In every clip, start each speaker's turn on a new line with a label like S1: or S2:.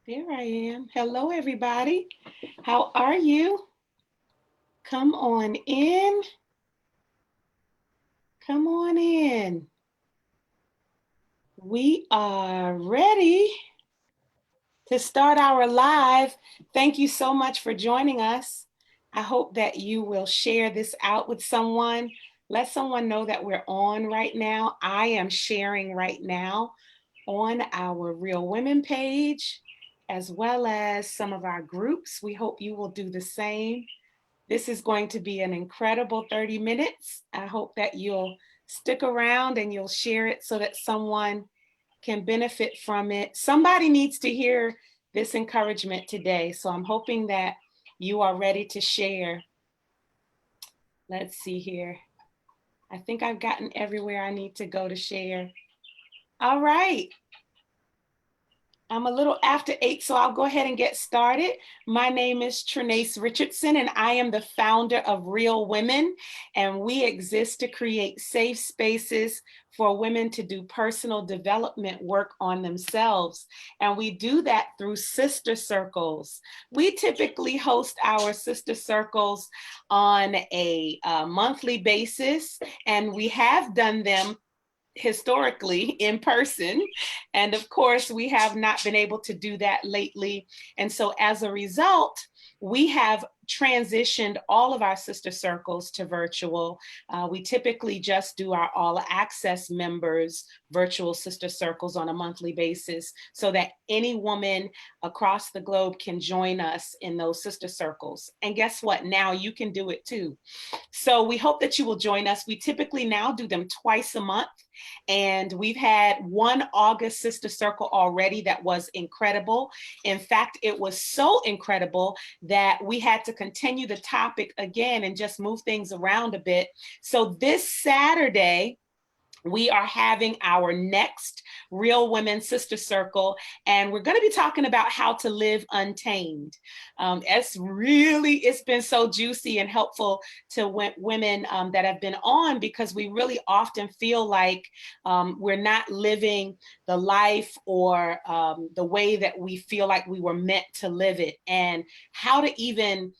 S1: There I am. Hello, everybody. How are you? Come on in. Come on in. We are ready to start our live. Thank you so much for joining us. I hope that you will share this out with someone. Let someone know that we're on right now. I am sharing right now on our Real Women page, as well as some of our groups. We hope you will do the same. This is going to be an incredible 30 minutes. I hope that you'll stick around and you'll share it so that someone can benefit from it. Somebody needs to hear this encouragement today. So I'm hoping that you are ready to share. Let's see here. I think I've gotten everywhere I need to go to share. All right. I'm a little after 8, so I'll go ahead and get started. My name is Trinace Richardson, and I am the founder of Real Women, and we exist to create safe spaces for women to do personal development work on themselves. And we do that through sister circles. We typically host our sister circles on a monthly basis, and we have done them historically in person. And of course, we have not been able to do that lately. And so as a result, we have transitioned all of our sister circles to virtual. We typically just do our all access members virtual sister circles on a monthly basis so that any woman across the globe can join us in those sister circles. And guess what? Now you can do it too. So we hope that you will join us. We typically now do them twice a month. And we've had one August Sister Circle already that was incredible. In fact, it was so incredible that we had to continue the topic again and just move things around a bit. So this Saturday, we are having our next Real Women Sister Circle, and we're going to be talking about how to live untamed. It's been so juicy and helpful to women that have been on, because we really often feel like we're not living the life or the way that we feel like we were meant to live it, and how to even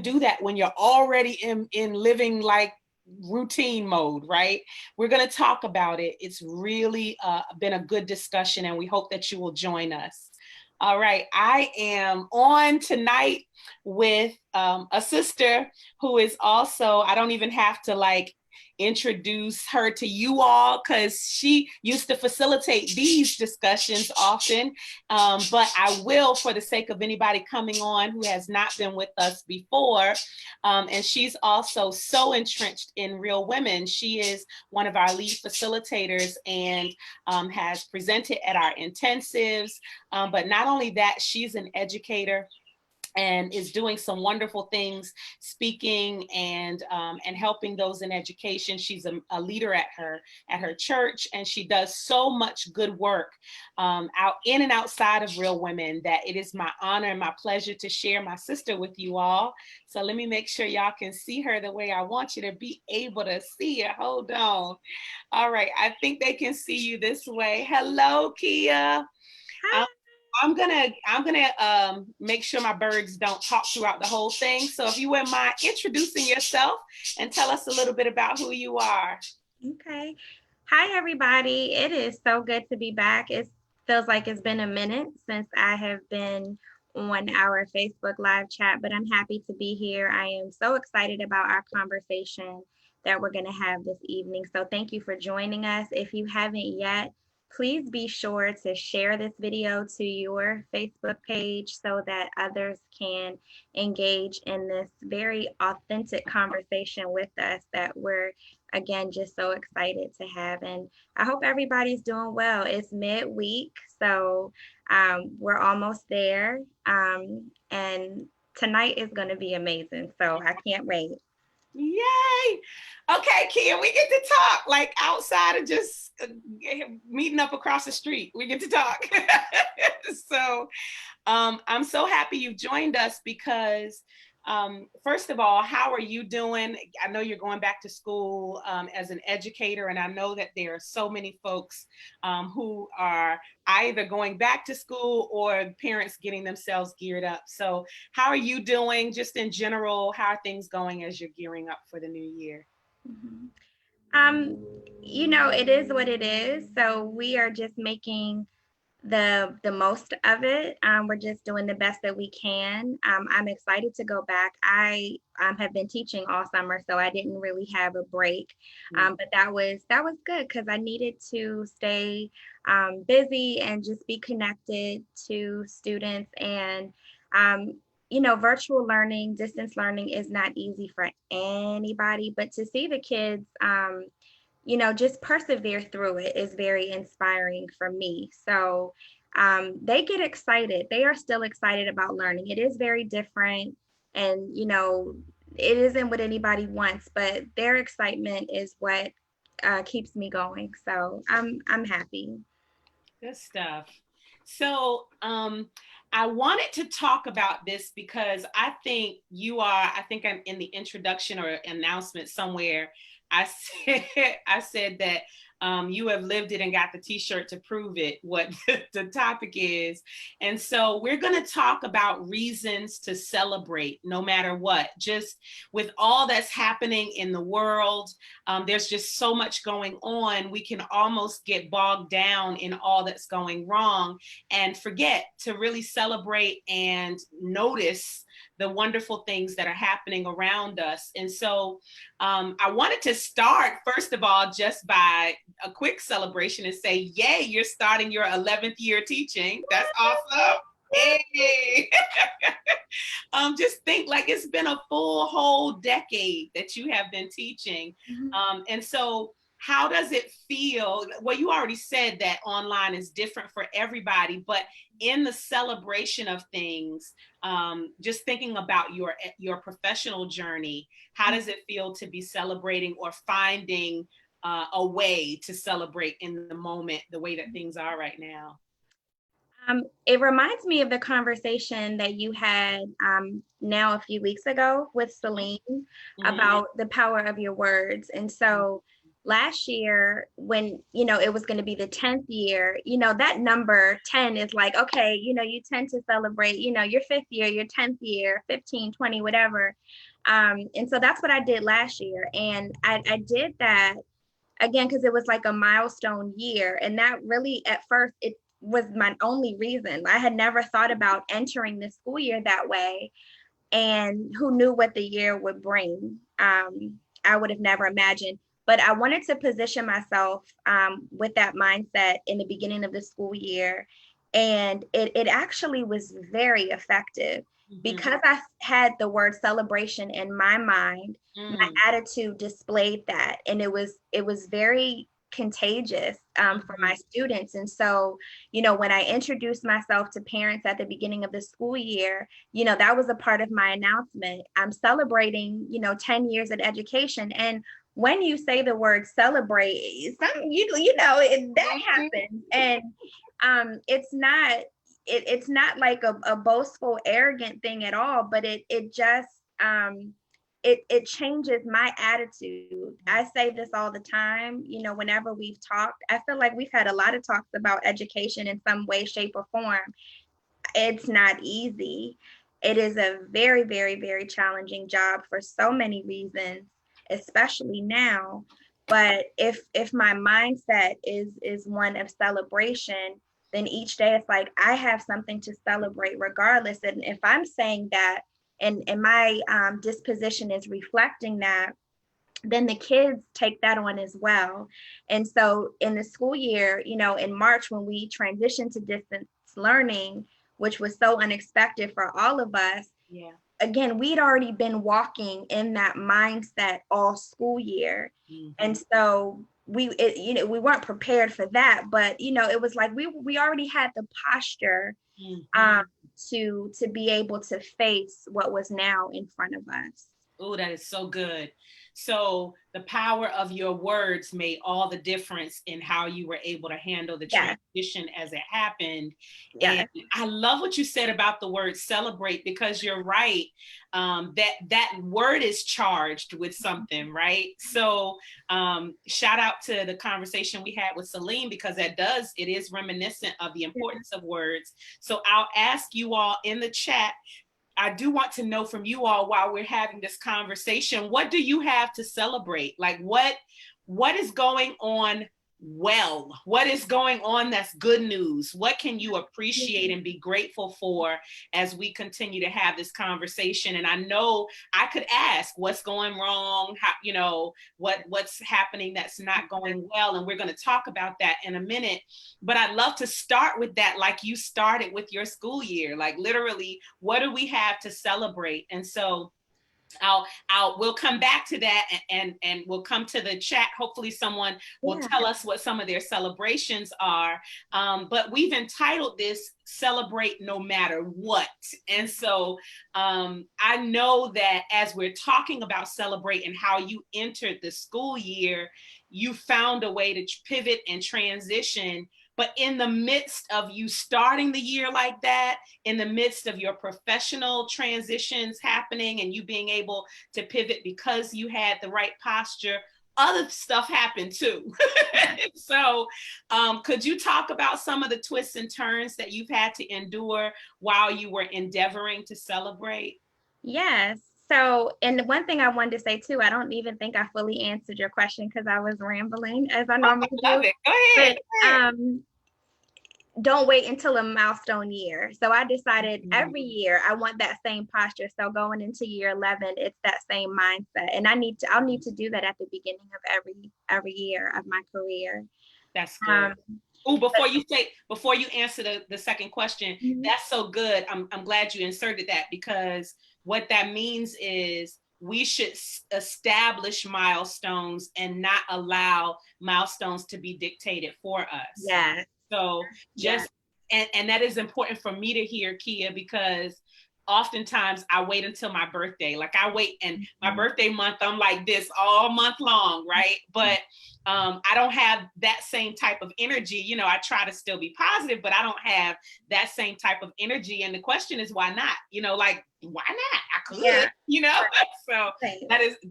S1: do that when you're already in living like routine mode, right? We're going to talk about it. It's really been a good discussion, and we hope that you will join us. All right, I am on tonight with a sister who is also, I don't even have to like introduce her to you all, because she used to facilitate these discussions often. But I will, for the sake of anybody coming on who has not been with us before. And she's also so entrenched in Real Women. She is one of our lead facilitators and has presented at our intensives. But not only that, she's an educator and is doing some wonderful things, speaking and helping those in education. She's a leader at her church, and she does so much good work out in and outside of Real Women that it is my honor and my pleasure to share my sister with you all. So let me make sure y'all can see her the way I want you to be able to see her. Hold on. All right, I think they can see you this way. Hello, Keah.
S2: Hi.
S1: I'm gonna make sure my birds don't talk throughout the whole thing. So if you wouldn't mind introducing yourself and tell us a little bit about who you are.
S2: Okay. Hi, everybody. It is so good to be back. It feels like it's been a minute since I have been on our Facebook live chat, but I'm happy to be here. I am so excited about our conversation that we're going to have this evening. So thank you for joining us. If you haven't yet, please be sure to share this video to your Facebook page so that others can engage in this very authentic conversation with us that we're again just so excited to have. And I hope everybody's doing well. It's midweek, so we're almost there. And tonight is going to be amazing, so I can't wait.
S1: Yay! Okay, Keah, we get to talk like outside of just meeting up across the street. We get to talk. So I'm so happy you joined us because First of all, how are you doing? I know you're going back to school as an educator, and I know that there are so many folks who are either going back to school or parents getting themselves geared up. So, how are you doing just in general? How are things going as you're gearing up for the new year?
S2: Mhm. Um, it is what it is. So we are just making the most of it. We're just doing the best that we can. I'm excited to go back. I have been teaching all summer, so I didn't really have a break. But that was good because I needed to stay busy and just be connected to students. And virtual learning, distance learning is not easy for anybody, but to see the kids just persevere through it is very inspiring for me. So they get excited. They are still excited about learning. It is very different, and it isn't what anybody wants, but their excitement is what keeps me going. So I'm happy.
S1: Good stuff. So, I wanted to talk about this because I think I'm in the introduction or announcement somewhere. I said, I said that you have lived it and got the t-shirt to prove it, what the topic is. And so we're going to talk about reasons to celebrate no matter what, just with all that's happening in the world. There's just so much going on. We can almost get bogged down in all that's going wrong and forget to really celebrate and notice the wonderful things that are happening around us. And so I wanted to start, first of all, just by a quick celebration and say, yay, you're starting your 11th year teaching. That's awesome. Hey. Just think like it's been a full whole decade that you have been teaching. And so how does it feel? Well, you already said that online is different for everybody, but in the celebration of things, just thinking about your professional journey, how does it feel to be celebrating or finding a way to celebrate in the moment, the way that things are right now?
S2: It reminds me of the conversation that you had now a few weeks ago with Celine
S1: Mm-hmm.
S2: about the power of your words. And so last year, when, it was going to be the 10th year, that number 10 is like, okay, you tend to celebrate, your fifth year, your 10th year, 15, 20, whatever. And so that's what I did last year. And I did that again because it was like a milestone year, and that really at first it was my only reason. I had never thought about entering the school year that way, and who knew what the year would bring. I would have never imagined, but I wanted to position myself with that mindset in the beginning of the school year, and it actually was very effective
S1: Mm-hmm.
S2: because I had the word celebration in my mind. My
S1: Mm-hmm.
S2: attitude displayed that, and it was very contagious for my students. And so, when I introduced myself to parents at the beginning of the school year, that was a part of my announcement. I'm celebrating, 10 years of education. And when you say the word celebrate, something that happens. And it's not like a boastful, arrogant thing at all, but it just it changes my attitude. I say this all the time, whenever we've talked. I feel like we've had a lot of talks about education in some way, shape, or form. It's not easy. It is a very, very, very challenging job for so many reasons, especially now. But if my mindset is one of celebration, then each day it's like I have something to celebrate regardless. And if I'm saying that, and my disposition is reflecting that, then the kids take that on as well. And so in the school year, in March, when we transitioned to distance learning, which was so unexpected for all of us,
S1: Yeah.
S2: again, we'd already been walking in that mindset all school year.
S1: Mm-hmm.
S2: And so we weren't prepared for that, but it was like we already had the posture
S1: Mm-hmm.
S2: um, to be able to face what was now in front of us.
S1: Oh, that is so good. So the power of your words made all the difference in how you were able to handle the
S2: Yes.
S1: transition as it happened. And
S2: Yes.
S1: I love what you said about the word celebrate, because you're right. That word is charged with something, right? So shout out to the conversation we had with Celine, because it is reminiscent of the importance of words. So I'll ask you all in the chat. I do want to know from you all, while we're having this conversation, what do you have to celebrate? Like what is going on well? What is going on that's good news? What can you appreciate and be grateful for as we continue to have this conversation? And I know I could ask what's going wrong, how, what's happening that's not going well, and we're going to talk about that in a minute. But I'd love to start with that, like you started with your school year. Like, literally, what do we have to celebrate? And so we'll come back to that, and we'll come to the chat. Hopefully someone will tell us what some of their celebrations are. But we've entitled this Celebrate No Matter What. And so I know that as we're talking about celebrate and how you entered the school year, you found a way to pivot and transition. But in the midst of you starting the year like that, in the midst of your professional transitions happening and you being able to pivot because you had the right posture, other stuff happened too. So could you talk about some of the twists and turns that you've had to endure while you were endeavoring to celebrate?
S2: Yes. So, and one thing I wanted to say too, I don't even think I fully answered your question because I was rambling as I normally
S1: Love
S2: do.
S1: it. Go ahead.
S2: But don't wait until a milestone year. So I decided every year I want that same posture. So going into year 11, it's that same mindset. And I'll need to do that at the beginning of every year of my career.
S1: That's good. Oh, before you answer the second question, that's so good. I'm glad you inserted that, because what that means is we should establish milestones and not allow milestones to be dictated for us.
S2: Yes.
S1: So and that is important for me to hear, Keah, because oftentimes I wait until my birthday. Like, I wait, and my birthday month, I'm like this all month long, right? But I don't have that same type of energy. I try to still be positive, but I don't have that same type of energy. And the question is, why not? Like, why not? I could, So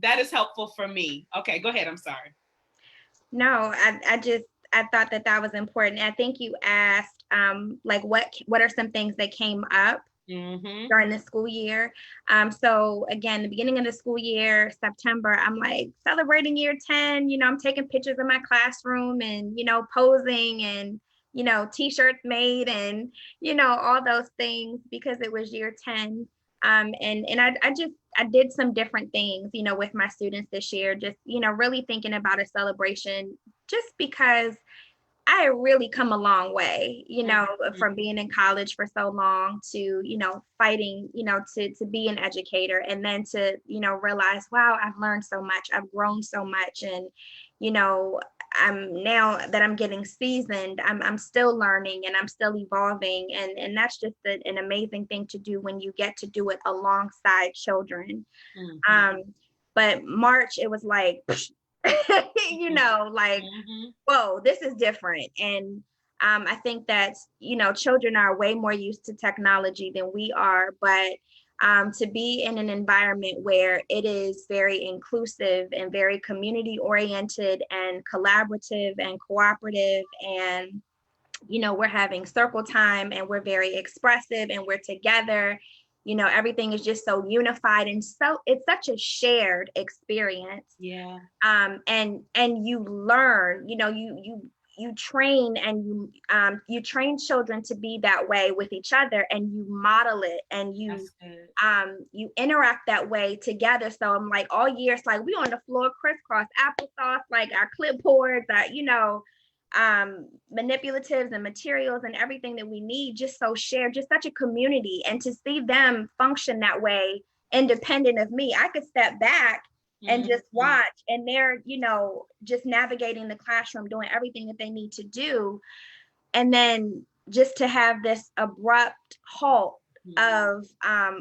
S1: that is helpful for me. Okay, go ahead. I'm sorry.
S2: No, I thought that was important. I think you asked like what are some things that came up during the school year. So again, the beginning of the school year, September, I'm like celebrating year 10, I'm taking pictures of my classroom and, posing and, t-shirts made and, all those things because it was year 10. And I did some different things, with my students this year, just, really thinking about a celebration just because I really come a long way, from being in college for so long to, fighting, to be an educator, and then to, realize, wow, I've learned so much, I've grown so much. And, I'm now that I'm getting seasoned, I'm still learning and I'm still evolving. And that's just an amazing thing to do when you get to do it alongside children. But March, it was like, like, whoa, this is different. And I think that, children are way more used to technology than we are, but to be in an environment where it is very inclusive and very community oriented and collaborative and cooperative, and, we're having circle time and we're very expressive and we're together, everything is just so unified. And so it's such a shared experience.
S1: Yeah.
S2: And you learn, you train, and you train children to be that way with each other, and you model it, and you interact that way together. So I'm like, all year it's like we on the floor crisscross applesauce, like our clipboards, manipulatives and materials and everything that we need, just so shared, just such a community. And to see them function that way independent of me, I could step back and just watch, and they're, just navigating the classroom, doing everything that they need to do. And then just to have this abrupt halt of,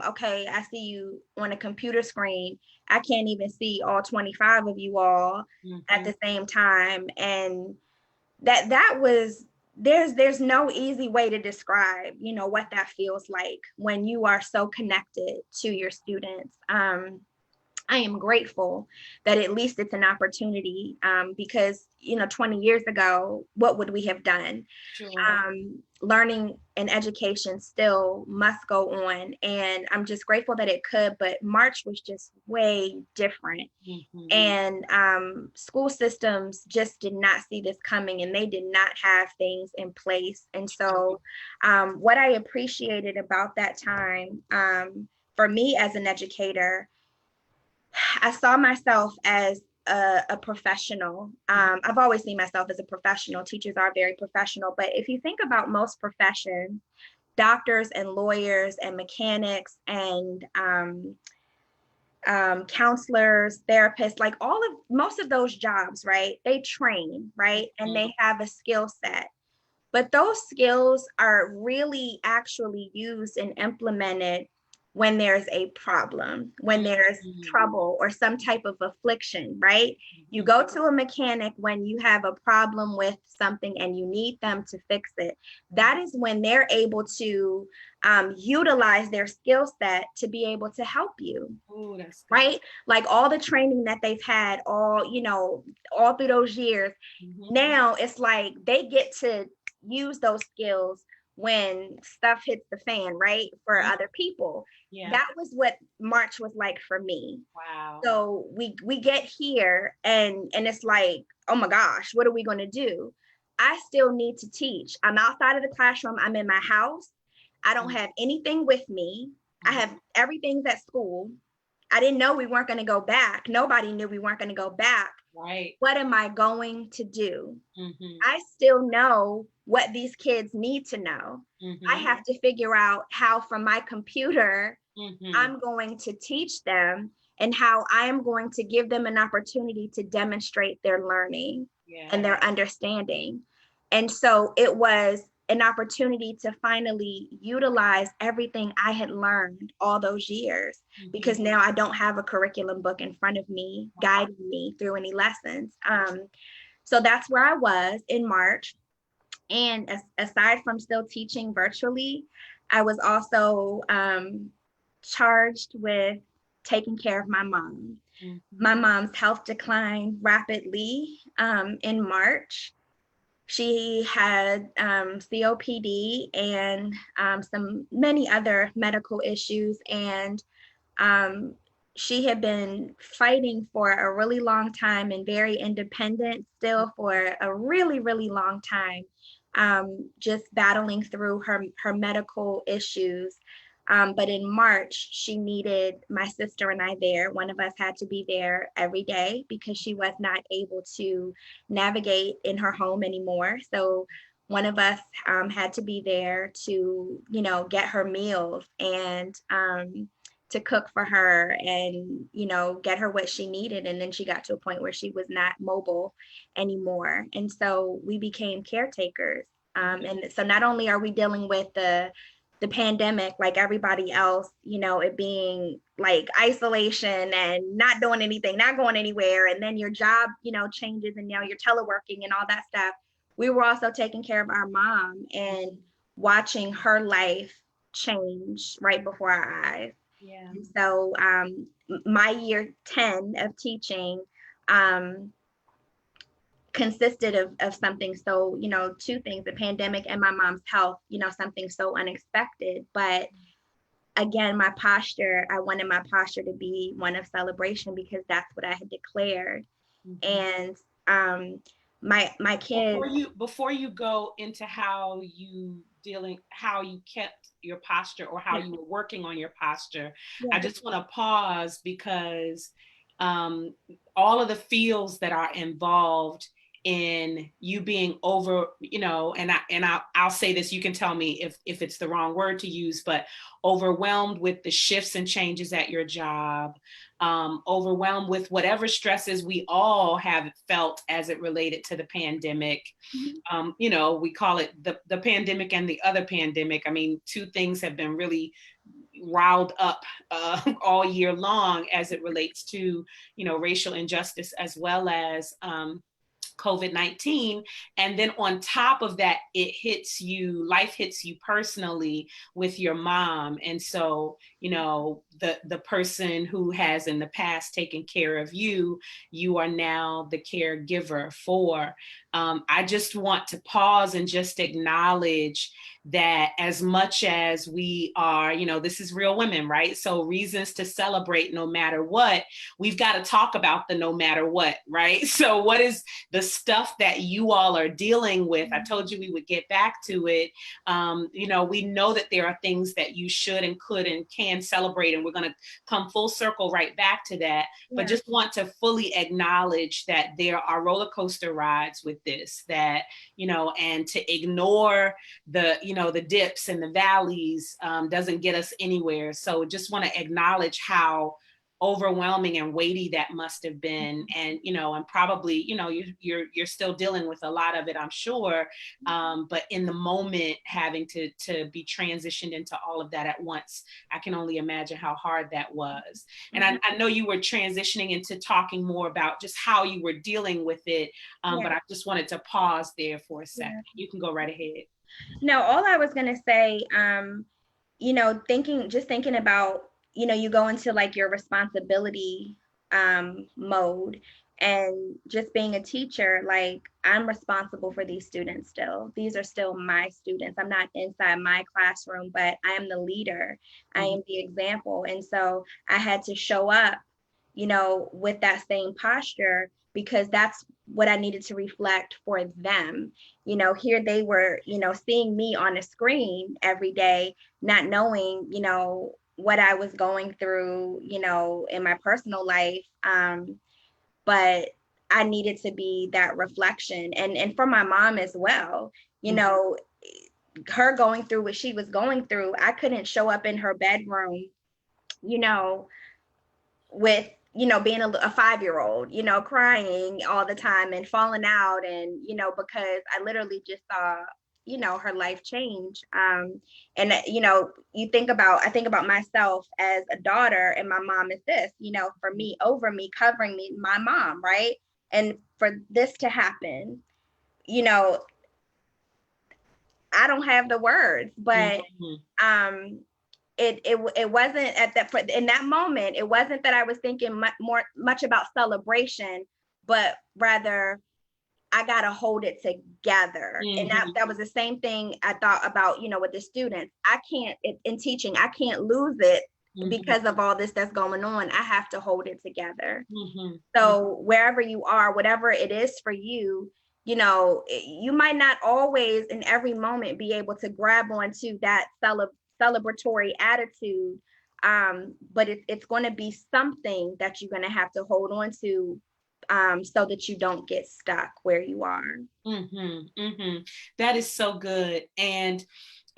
S2: okay, I see you on a computer screen. I can't even see all 25 of you all at
S1: Mm-hmm.
S2: the same time. And that was, there's no easy way to describe, what that feels like when you are so connected to your students. I am grateful that at least it's an opportunity, because 20 years ago, what would we have done?
S1: Sure.
S2: Learning and education still must go on, and I'm just grateful that it could. But March was just way different,
S1: Mm-hmm.
S2: and school systems just did not see this coming, and they did not have things in place. And so, what I appreciated about that time, for me as an educator, I saw myself as a professional. I've always seen myself as a professional. Teachers are very professional. But if you think about most professions, doctors and lawyers and mechanics and counselors, therapists, like most of those jobs, right? They train, right? And they have a skill set. But those skills are really actually used and implemented when there's a problem, when there's trouble or some type of affliction, right? You go to a mechanic when you have a problem with something and you need them to fix it. That is when they're able to utilize their skill set to be able to help you.
S1: Oh, that's good.
S2: Right? Like all the training that they've had all through those years. Now it's like they get to use those skills when stuff hits the fan, right? For other people.
S1: Yeah.
S2: That was what March was like for me.
S1: Wow.
S2: So we get here and it's like, oh my gosh, what are we going to do? I still need to teach. I'm outside of the classroom. I'm in my house. I don't have anything with me. I have everything's at school. I didn't know we weren't going to go back. Nobody knew we weren't going to go back.
S1: Right.
S2: What am I going to do? I still know what these kids need to know. I have to figure out how from my computer, I'm going to teach them and how I am going to give them an opportunity to demonstrate their learning and their understanding. And so it was an opportunity to finally utilize everything I had learned all those years, because now I don't have a curriculum book in front of me guiding me through any lessons. So that's where I was in March. And aside from still teaching virtually, I was also charged with taking care of my mom. My mom's health declined rapidly in March. She had COPD and some many other medical issues, and she had been fighting for a really long time and very independent still for a really, really long time, just battling through her medical issues. But in March, she needed my sister and I there. One of us had to be there every day because she was not able to navigate in her home anymore. So one of us had to be there to, get her meals and to cook for her and, get her what she needed. And then she got to a point where she was not mobile anymore. And so we became caretakers. And so not only are we dealing with the pandemic like everybody else, it being like isolation and not doing anything, not going anywhere, and then your job, changes and now you're teleworking and all that stuff. We were also taking care of our mom and watching her life change right before our eyes.
S1: Yeah.
S2: And so my year 10 of teaching consisted of something so, two things, the pandemic and my mom's health, something so unexpected. But again, I wanted my posture to be one of celebration because that's what I had declared. And my kids.
S1: Before you go into how you kept your posture or how you were working on your posture, I just want to pause because all of the fields that are involved in you being over, I'll say this, you can tell me if it's the wrong word to use, but overwhelmed with the shifts and changes at your job, overwhelmed with whatever stresses we all have felt as it related to the pandemic.
S2: Mhm.
S1: We call it the pandemic and the other pandemic. I mean, two things have been really riled up all year long as it relates to, racial injustice as well as COVID-19. And then on top of that, life hits you personally with your mom. And so, the person who has in the past taken care of you, you are now the caregiver for. I just want to pause and just acknowledge that as much as we are, this is Real Women, right? So reasons to celebrate no matter what, we've got to talk about the no matter what, right? So what is the stuff that you all are dealing with? I told you we would get back to it. We know that there are things that you should and could and can celebrate, and we're going to come full circle right back to that.
S2: Yeah.
S1: But just want to fully acknowledge that there are roller coaster rides with this, that, and to ignore the dips and the valleys doesn't get us anywhere. So just want to acknowledge how overwhelming and weighty that must have been, and probably you're still dealing with a lot of it, I'm sure, but in the moment having to be transitioned into all of that at once, I can only imagine how hard that was. And I know you were transitioning into talking more about just how you were dealing with it, but I just wanted to pause there for a second. You can go right ahead.
S2: No, all I was gonna say, thinking about, you go into like your responsibility mode, and just being a teacher, like I'm responsible for these students still. These are still my students. I'm not inside my classroom, but I am the leader. I am the example. And so I had to show up, with that same posture, because that's what I needed to reflect for them. Here they were, seeing me on a screen every day, not knowing, what I was going through, in my personal life. But I needed to be that reflection, and for my mom as well, her going through what she was going through. I couldn't show up in her bedroom, you know, with being a 5-year-old, crying all the time and falling out, and because I literally just saw her life change. And I think about myself as a daughter, and my mom is this, for me, over me, covering me, my mom, right? And for this to happen, I don't have the words, but it wasn't in that moment. It wasn't that I was thinking much about celebration, but rather I gotta hold it together. And that was the same thing I thought about, with the students. I can't, in teaching, I can't lose it because of all this that's going on. I have to hold it together. So wherever you are, whatever it is for you, you might not always in every moment be able to grab onto that celebratory attitude, but it's going to be something that you're going to have to hold on to, so that you don't get stuck where you are.
S1: That is so good. And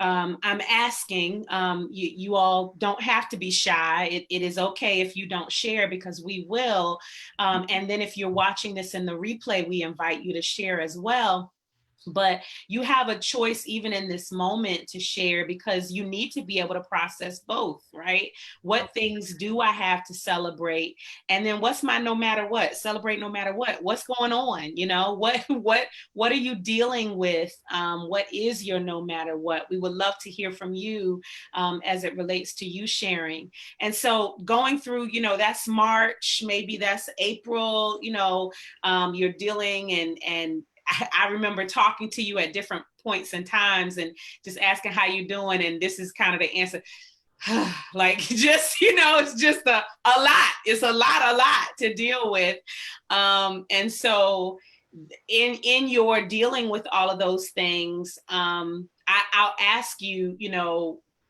S1: I'm asking, you all don't have to be shy. It is okay if you don't share, because we will. And then if you're watching this in the replay, we invite you to share as well. But you have a choice even in this moment to share, because you need to be able to process both, right? What things do I have to celebrate? And then what's my no matter what? Celebrate no matter what. What's going on? What are you dealing with? What is your no matter what? We would love to hear from you as it relates to you sharing. And so going through, that's March, maybe that's April, you're dealing, and I remember talking to you at different points and times and just asking how you doing. And this is kind of the answer. Like, just, it's just a lot. It's a lot to deal with. And so in your dealing with all of those things, I'll ask you,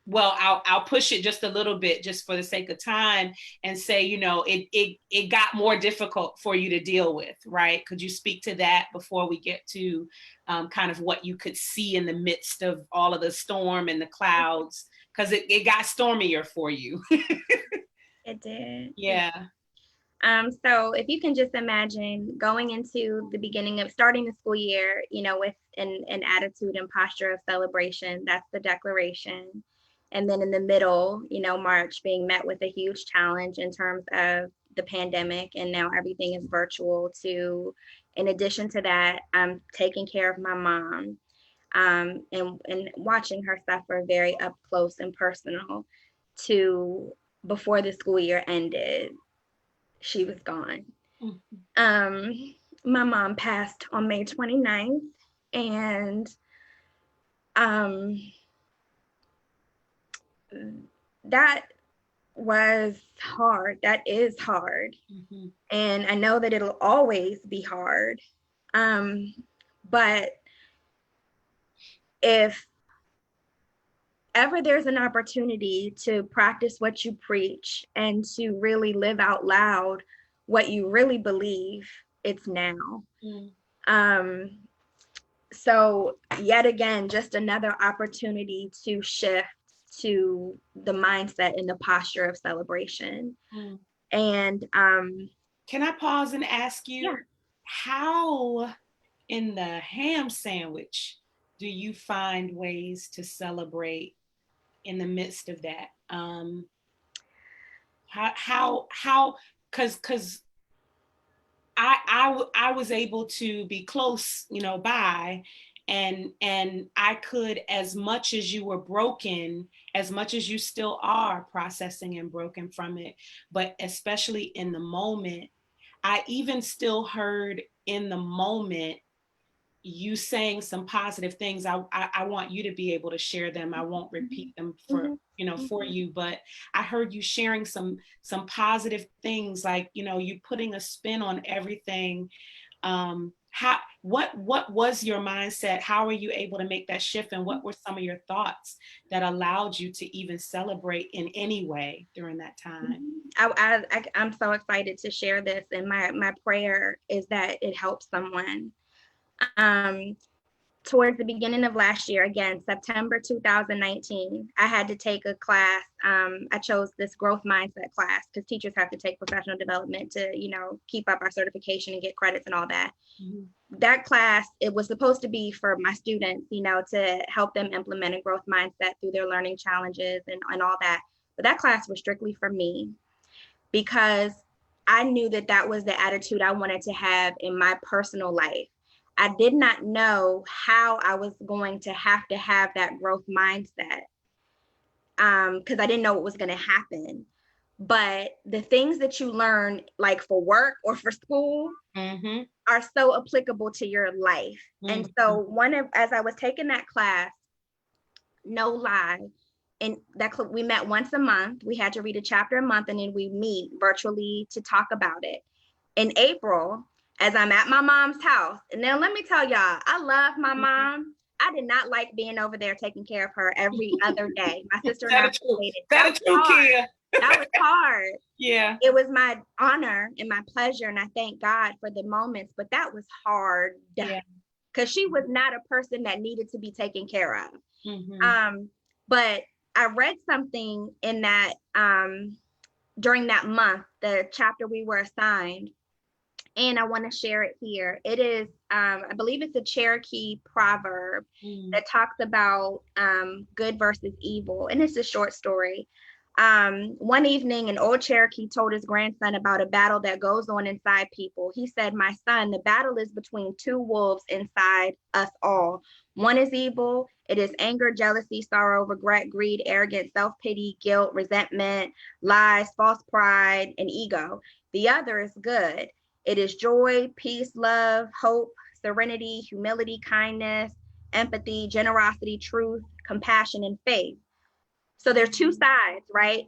S1: well, I'll push it just a little bit, just for the sake of time, and say, it got more difficult for you to deal with, right? Could you speak to that before we get to kind of what you could see in the midst of all of the storm and the clouds? Because it got stormier for you.
S2: It did.
S1: Yeah.
S2: So if you can just imagine going into the beginning of starting the school year, with an attitude and posture of celebration, that's the declaration. And then in the middle, March being met with a huge challenge in terms of the pandemic, and now everything is virtual too. In addition to that, I'm taking care of my mom, and watching her suffer very up close and personal to before the school year ended. She was gone. My mom passed on May 29th, and that was hard. That is hard. And I know that it'll always be hard. But if ever there's an opportunity to practice what you preach and to really live out loud what you really believe, it's now. So yet again, just another opportunity to shift to the mindset and the posture of celebration. And
S1: can I pause and ask you,
S2: yeah.
S1: How in the ham sandwich do you find ways to celebrate in the midst of that? Because I was able to be close, by, and I could, as much as you were broken, as much as you still are processing and broken from it, but especially in the moment, I even still heard in the moment you saying some positive things. I want you to be able to share them. I won't repeat them for you, but I heard you sharing some positive things, like, you putting a spin on everything. What was your mindset? How were you able to make that shift? And what were some of your thoughts that allowed you to even celebrate in any way during that time?
S2: I'm so excited to share this, and my prayer is that it helps someone. Towards the beginning of last year, again, September 2019, I had to take a class. I chose this growth mindset class because teachers have to take professional development to, keep up our certification and get credits and all that. That class, it was supposed to be for my students, to help them implement a growth mindset through their learning challenges and all that. But that class was strictly for me, because I knew that was the attitude I wanted to have in my personal life. I did not know how I was going to have that growth mindset, because I didn't know what was going to happen. But the things that you learn, like for work or for school, are so applicable to your life. And so as I was taking that class, no lie, and we met once a month. We had to read a chapter a month, and then we meet virtually to talk about it. In April, as I'm at my mom's house, and now let me tell y'all, I love my mom. I did not like being over there taking care of her every other day. My sister and I related. That was hard. That was hard.
S1: Yeah.
S2: It was my honor and my pleasure, and I thank God for the moments, but that was hard. Yeah. Because she was not a person that needed to be taken care of. But I read something in that during that month, the chapter we were assigned, and I want to share it here. It is, I believe it's a Cherokee proverb that talks about good versus evil, and it's a short story. One evening, an old Cherokee told his grandson about a battle that goes on inside people. He said, "My son, the battle is between two wolves inside us all. One is evil. It is anger, jealousy, sorrow, regret, greed, arrogance, self-pity, guilt, resentment, lies, false pride, and ego. The other is good. It is joy, peace, love, hope, serenity, humility, kindness, empathy, generosity, truth, compassion, and faith." So there's two sides, right?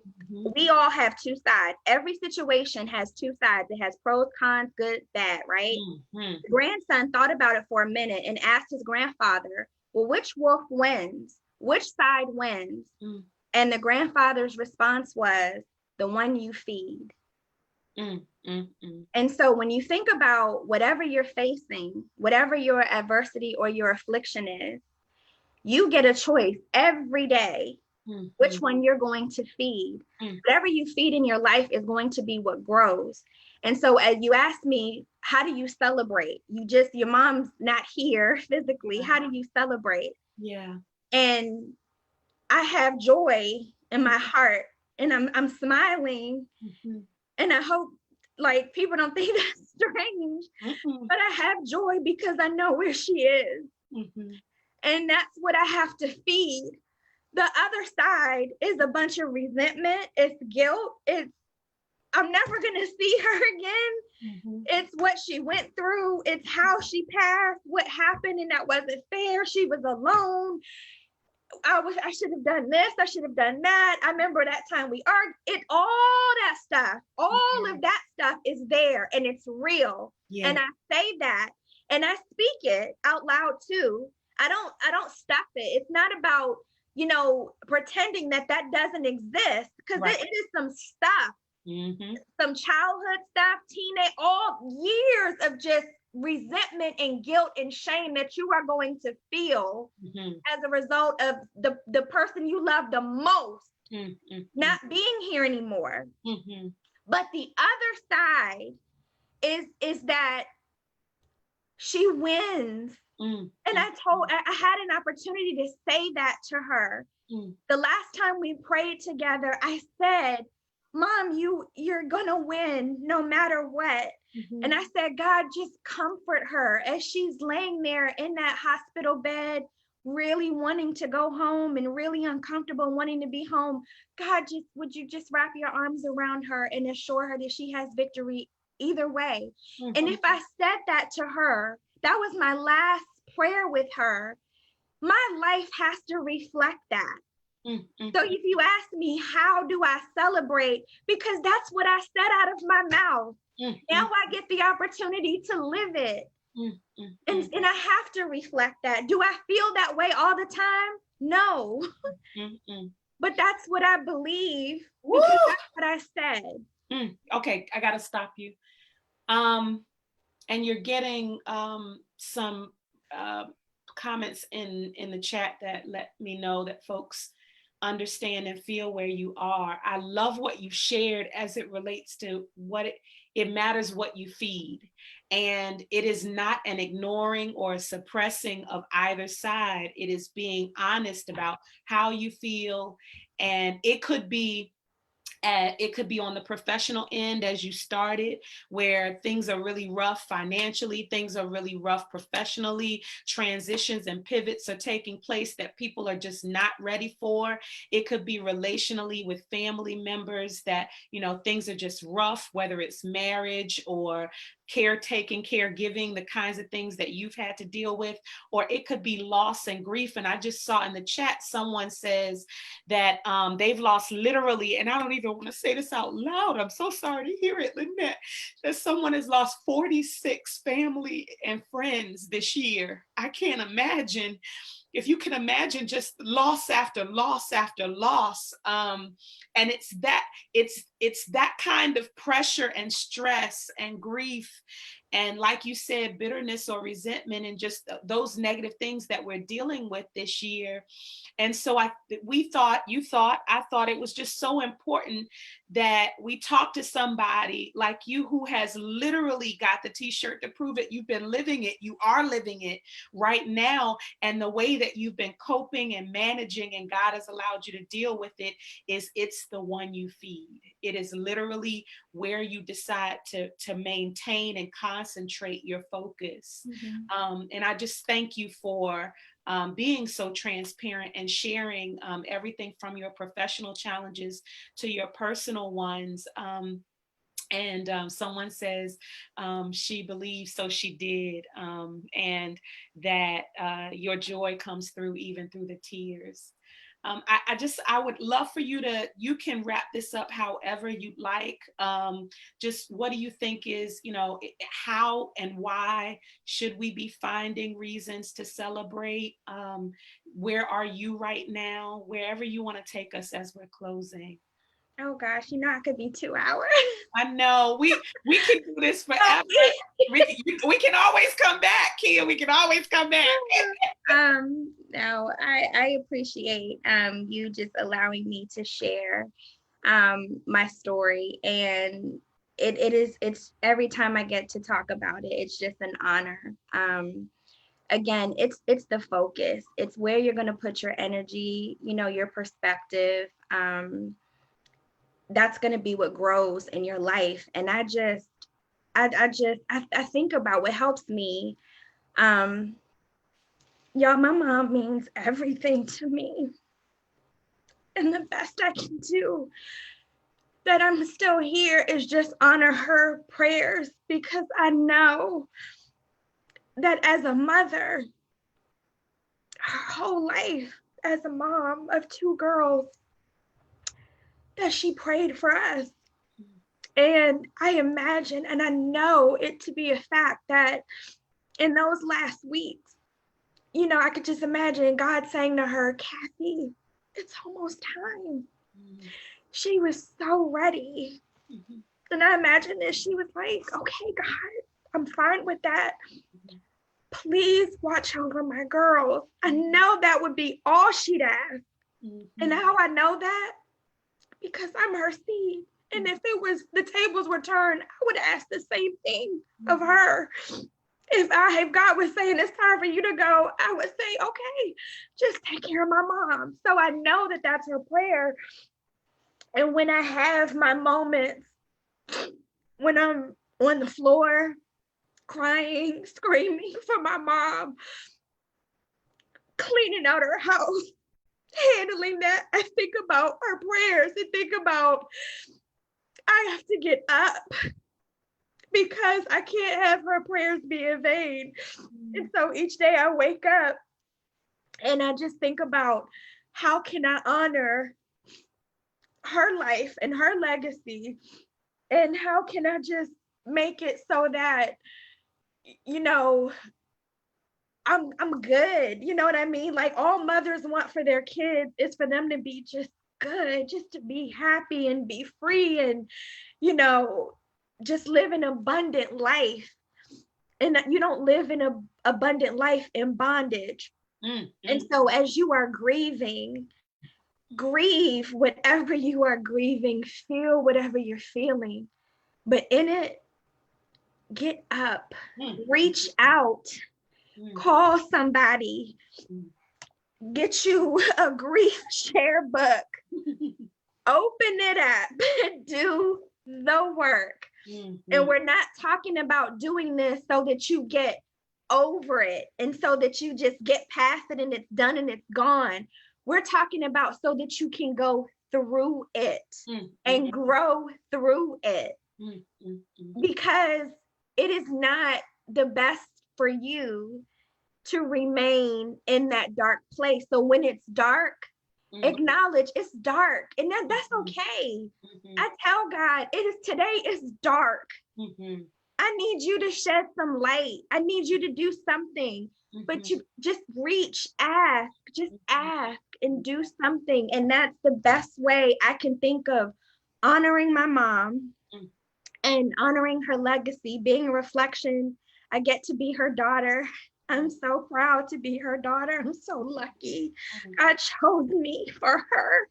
S2: We all have two sides. Every situation has two sides. It has pros, cons, good, bad, right? The grandson thought about it for a minute and asked his grandfather, "Well, which wolf wins? Which side wins?" And the grandfather's response was, the one you feed.
S1: Mm, mm, mm.
S2: And so when you think about whatever you're facing, whatever your adversity or your affliction is, you get a choice every day
S1: Mm,
S2: which
S1: mm,
S2: one you're going to feed.
S1: mm.
S2: Whatever you feed in your life is going to be what grows. And so as you asked me, how do you celebrate? Your mom's not here physically.
S1: Yeah.
S2: How do you celebrate?
S1: Yeah.
S2: And I have joy in
S1: Mm,
S2: my heart and I'm smiling,
S1: mhm,
S2: and I hope like people don't think that's strange,
S1: mhm,
S2: but I have joy because I know where she is.
S1: mhm.
S2: And that's what I have to feed. The other side is a bunch of resentment, it's guilt, it's I'm never gonna see her again.
S1: Mhm.
S2: It's what she went through, it's how she passed, what happened, and that wasn't fair. She was alone. I should have done this, I should have done that. I remember that time we argued. All that stuff, all
S1: Yeah.
S2: of that stuff is there and it's real.
S1: Yeah.
S2: And I say that and I speak it out loud too. I don't stuff it. It's not about, pretending that that doesn't exist, because
S1: Right.
S2: it is some stuff,
S1: Mhm.
S2: some childhood stuff, teenage, all years of just resentment and guilt and shame that you are going to feel
S1: Mhm.
S2: as a result of the person you love the most
S1: Mm, mm, mm.
S2: not being here anymore.
S1: Mhm.
S2: But the other side is that she wins.
S1: Mm,
S2: And
S1: mm,
S2: I had an opportunity to say that to her.
S1: mm,
S2: The last time we prayed together, I said, Mom, you're gonna win no matter what. And
S1: mhm.
S2: I said, God, just comfort her as she's laying there in that hospital bed, really wanting to go home and really uncomfortable, wanting to be home. God, just would you just wrap your arms around her and assure her that she has victory either way. And
S1: Mhm.
S2: if I said that to her, that was my last prayer with her. My life has to reflect that.
S1: Mm, mm,
S2: So if you ask me, how do I celebrate? Because that's what I said out of my mouth.
S1: mm,
S2: Now
S1: mm,
S2: I get the opportunity to live it.
S1: mm, mm,
S2: And,
S1: mm,
S2: and I have to reflect that. Do I feel that way all the time? No.
S1: mm, mm.
S2: But that's what I believe because
S1: Woo!
S2: that's what I said.
S1: Okay, I gotta stop you. Um, and you're getting some uh, comments in the chat that let me know that folks understand and feel where you are. I love what you shared as it relates to it matters what you feed, and it is not an ignoring or a suppressing of either side. It is being honest about how you feel, and it could be on the professional end as you started, where things are really rough financially, things are really rough professionally, transitions and pivots are taking place that people are just not ready for. It could be relationally with family members that, things are just rough, whether it's marriage or caretaking, caregiving, the kinds of things that you've had to deal with, or it could be loss and grief. And I just saw in the chat, someone says that they've lost literally, and I don't even want to say this out loud. I'm so sorry to hear it, Lynette, that someone has lost 46 family and friends this year. I can't imagine. If you can imagine just loss after loss after loss, and it's that kind of pressure and stress and grief, and like you said, bitterness or resentment, and just those negative things that we're dealing with this year. And so I thought it was just so important that we talk to somebody like you who has literally got the t-shirt to prove it. You've been living it. You are living it right now. And the way that you've been coping and managing and God has allowed you to deal with it's the one you feed. It is literally where you decide to maintain and concentrate your focus.
S2: Mhm.
S1: And I just thank you for being so transparent and sharing everything from your professional challenges to your personal ones. And someone says she believes, so she did, and that your joy comes through even through the tears. I would love for you can wrap this up however you'd like. Just what do you think is, how and why should we be finding reasons to celebrate? Where are you right now? Wherever you want to take us as we're closing.
S2: Oh gosh, I could be 2 hours.
S1: I know we can do this forever. We can always come back, Keah. We can always come back.
S2: No, I appreciate you just allowing me to share my story, and it's every time I get to talk about it, it's just an honor. Again, it's the focus. It's where you're going to put your energy, your perspective. That's going to be what grows in your life. And I think about what helps me. Y'all, my mom means everything to me. And the best I can do that I'm still here is just honor her prayers, because I know that as a mother, her whole life as a mom of 2 girls, that she prayed for us. And I imagine, and I know it to be a fact, that in those last weeks, I could just imagine God saying to her, Kathy, it's almost time. Mm-hmm. She was so ready. Mm-hmm. And I imagine that she was like, okay, God, I'm fine with that. Mm-hmm. Please watch over my girls. I know that would be all she'd ask. Mm-hmm. And how I know that? Because I'm her seed. And if the tables were turned, I would ask the same thing of her. If God was saying it's time for you to go, I would say, okay, just take care of my mom. So I know that that's her prayer. And when I have my moments, when I'm on the floor, crying, screaming for my mom, cleaning out her house, handling that, I think about her prayers and think about, I have to get up because I can't have her prayers be in vain. And so each day I wake up and I just think about, how can I honor her life and her legacy? And how can I just make it so that, I'm good. You know what I mean? Like, all mothers want for their kids is for them to be just good, just to be happy and be free and, just live an abundant life. And you don't live in an abundant life in bondage. And so as you are grieving, grieve whatever you are grieving, feel whatever you're feeling. But in it, get up, reach out, call somebody, get you a grief share book, open it up, do the work. And we're not talking about doing this so that you get over it and so that you just get past it and it's done and it's gone. We're talking about so that you can go through it and grow through it. Because it is not the best for you to remain in that dark place. So when it's dark, acknowledge it's dark, and that's okay. I tell God, today is dark. I need you to shed some light. I need you to do something. But you just ask and do something. And that's the best way I can think of honoring my mom and honoring her legacy, being a reflection. I get to be her daughter. I'm so proud to be her daughter. I'm so lucky. God chose me for her.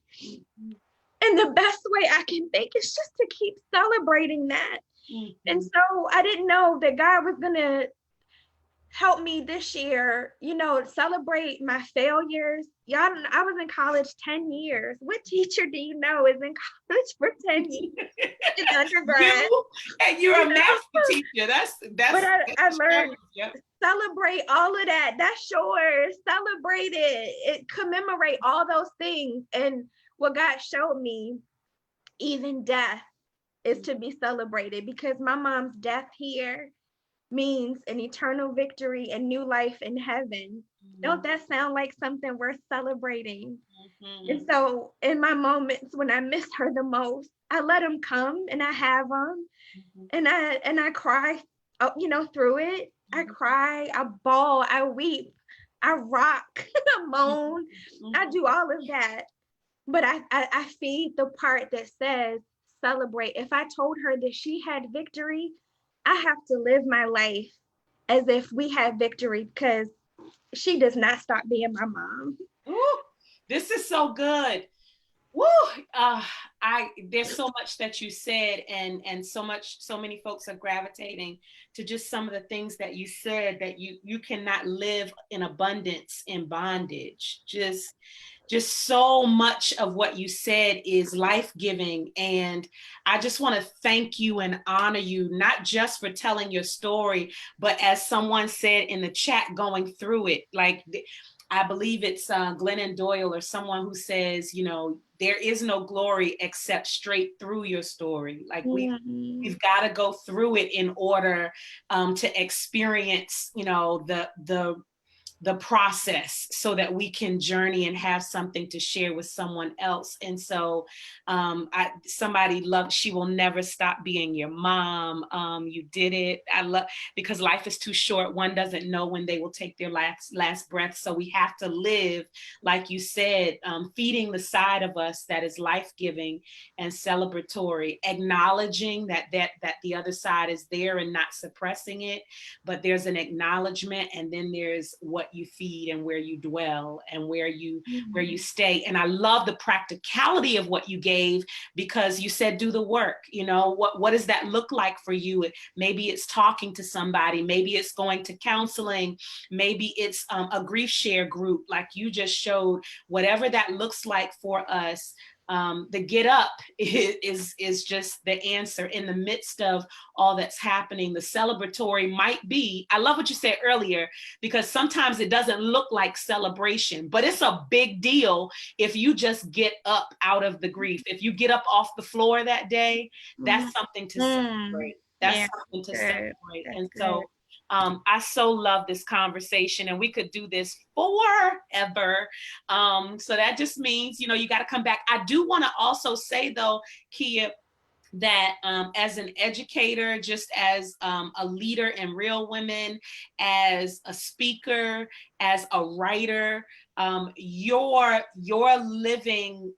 S2: And the best way I can think is just to keep celebrating that. And so I didn't know that God was going to help me this year, celebrate my failures. Y'all, I was in college 10 years. What teacher do you know is in college for 10 years? In undergrad.
S1: And you're a master teacher. That's
S2: but I learned, celebrate all of that. That's yours. Celebrate it. Commemorate all those things. And what God showed me, even death is to be celebrated, because my mom's death here means an eternal victory and new life in heaven. Don't that sound like something worth celebrating? And
S1: Mhm.
S2: so in my moments when I miss her the most, I let them come and I have them
S1: Mhm.
S2: and I cry, through it. I
S1: Mhm.
S2: cry, I bawl, I weep, I rock, I moan, I
S1: Mhm.
S2: do all of that. But I feed the part that says celebrate. If I told her that she had victory, I have to live my life as if we had victory because she does not stop being my mom.
S1: Ooh, this is so good. Woo! Uh, there's so much that you said, and so many folks are gravitating to just some of the things that you said, that you cannot live in abundance in bondage. Just so much of what you said is life-giving, and I just want to thank you and honor you, not just for telling your story, but as someone said in the chat, going through it. Like, I believe it's Glennon Doyle or someone who says, there is no glory except straight through your story. Like,
S2: Mm-hmm.
S1: we've got to go through it in order to experience, the process, so that we can journey and have something to share with someone else. And so somebody loved, she will never stop being your mom. You did it. I love, because life is too short. One doesn't know when they will take their last breath. So we have to live, like you said, feeding the side of us that is life-giving and celebratory, acknowledging that the other side is there and not suppressing it. But there's an acknowledgement, and then there's what you feed and where you dwell and where you
S2: Mm-hmm.
S1: stay. And I love the practicality of what you gave, because you said do the work. What does that look like for you? Maybe it's talking to somebody, maybe it's going to counseling, maybe it's a grief share group like you just showed. Whatever that looks like for us, the get up is just the answer in the midst of all that's happening. The celebratory might be, I love what you said earlier, because sometimes it doesn't look like celebration, but it's a big deal if you just get up out of the grief. If you get up off the floor that day, that's something to
S2: Mm-hmm.
S1: celebrate. That's
S2: Yeah,
S1: something to
S2: good.
S1: celebrate.
S2: That's
S1: And
S2: good.
S1: so I so love this conversation, and we could do this forever. So that just means, you got to come back. I do want to also say, though, Keah, that as an educator, just as a leader in Real Women, as a speaker, as a writer, your living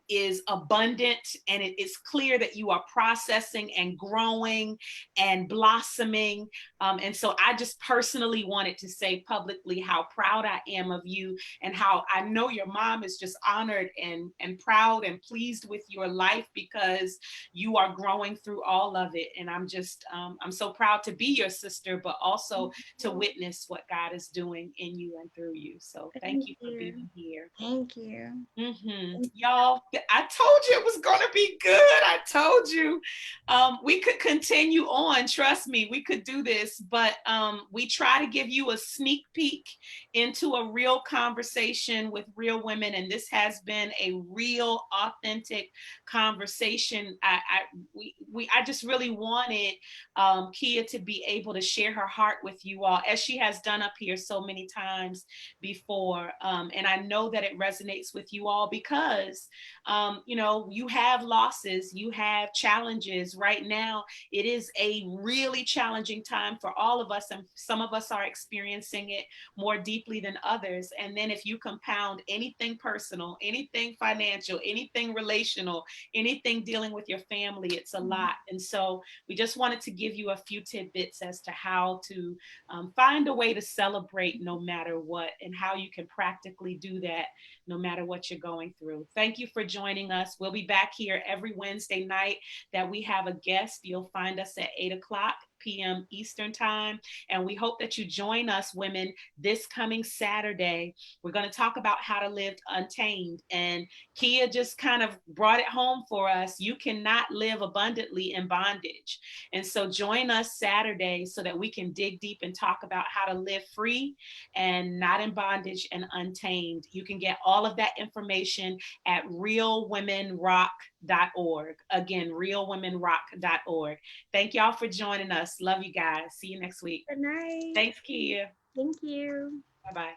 S1: is abundant, and it is clear that you are processing and growing and blossoming. And so I just personally wanted to say publicly how proud I am of you, and how I know your mom is just honored and proud and pleased with your life, because you are growing through all of it. And I'm so proud to be your sister, but also to witness what God is doing in you and through you. So thank
S2: Thank
S1: you for
S2: you.
S1: being here.
S2: Thank you.
S1: Y'all, I told you it was going to be good. I told you. We could continue on. Trust me, we could do this, but we try to give you a sneak peek into a real conversation with real women. And this has been a real, authentic conversation. I just really wanted Keah to be able to share her heart with you all, as she has done up here so many times before. And I know that it resonates with you all, because, you have losses, you have challenges. Right now, it is a really challenging time for all of us, and some of us are experiencing it more deeply than others. And then if you compound anything personal, anything financial, anything relational, anything dealing with your family, it's a lot. And so we just wanted to give you a few tidbits as to how to find a way to celebrate no matter what, and how you can practically do that no matter what you're going through. Thank you for joining us. We'll be back here every Wednesday night that we have a guest. You'll find us at 8:00 p.m. Eastern Time. And we hope that you join us, women, this coming Saturday. We're going to talk about how to live untamed. And Keah just kind of brought it home for us. You cannot live abundantly in bondage. And so join us Saturday so that we can dig deep and talk about how to live free and not in bondage and untamed. You can get all of that information at realwomenrock.org. Again, realwomenrock.org. Thank y'all for joining us. Love you guys. See you next week.
S2: Good night.
S1: Thanks, Keah.
S2: Thank you.
S1: Bye-bye.